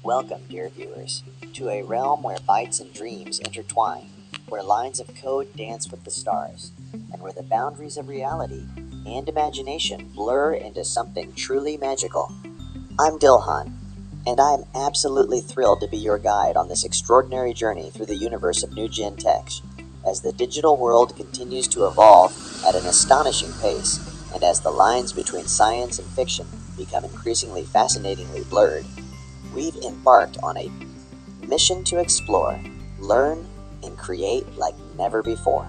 Welcome, dear viewers, to a realm where bytes and dreams intertwine, where lines of code dance with the stars, and where the boundaries of reality and imagination blur into something truly magical. I'm Dilhan, and I'm absolutely thrilled to be your guide on this extraordinary journey through the universe of NewGenTech, as the digital world continues to evolve at an astonishing pace, and as the lines between science and fiction become increasingly fascinatingly blurred. We've embarked on a mission to explore, learn, and create like never before.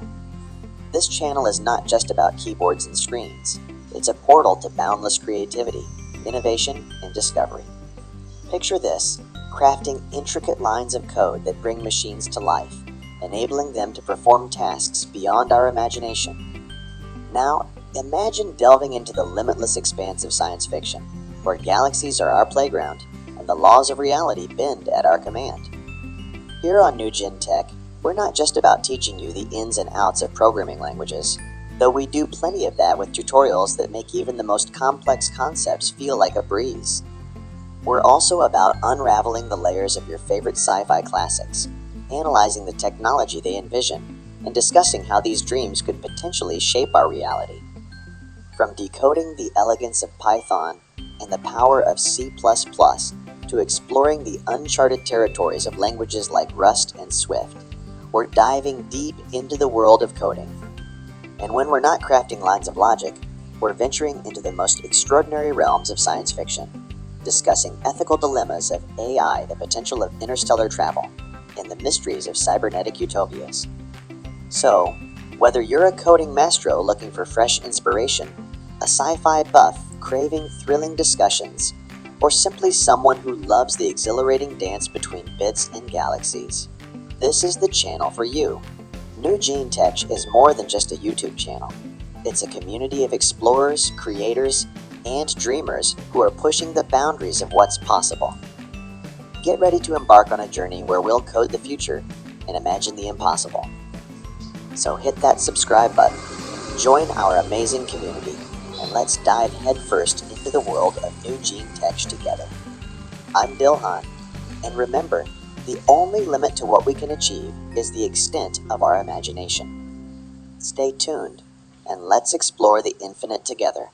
This channel is not just about keyboards and screens. It's a portal to boundless creativity, innovation, and discovery. Picture this, crafting intricate lines of code that bring machines to life, enabling them to perform tasks beyond our imagination. Now, imagine delving into the limitless expanse of science fiction, where galaxies are our playground, the laws of reality bend at our command. Here on NewGenTech, we're not just about teaching you the ins and outs of programming languages, though we do plenty of that with tutorials that make even the most complex concepts feel like a breeze. We're also about unraveling the layers of your favorite sci-fi classics, analyzing the technology they envision, and discussing how these dreams could potentially shape our reality. From decoding the elegance of Python and the power of C++, to exploring the uncharted territories of languages like Rust and Swift, we're diving deep into the world of coding. And when we're not crafting lines of logic, we're venturing into the most extraordinary realms of science fiction, discussing ethical dilemmas of AI, the potential of interstellar travel, and the mysteries of cybernetic utopias. So, whether you're a coding maestro looking for fresh inspiration, a sci-fi buff craving thrilling discussions, or simply someone who loves the exhilarating dance between bits and galaxies, this is the channel for you. NewGenTech is more than just a YouTube channel. It's a community of explorers, creators, and dreamers who are pushing the boundaries of what's possible. Get ready to embark on a journey where we'll code the future and imagine the impossible. So hit that subscribe button, join our amazing community, and let's dive headfirst into the world of NewGenTech together. I'm Dilhan, and remember, the only limit to what we can achieve is the extent of our imagination. Stay tuned, and let's explore the infinite together.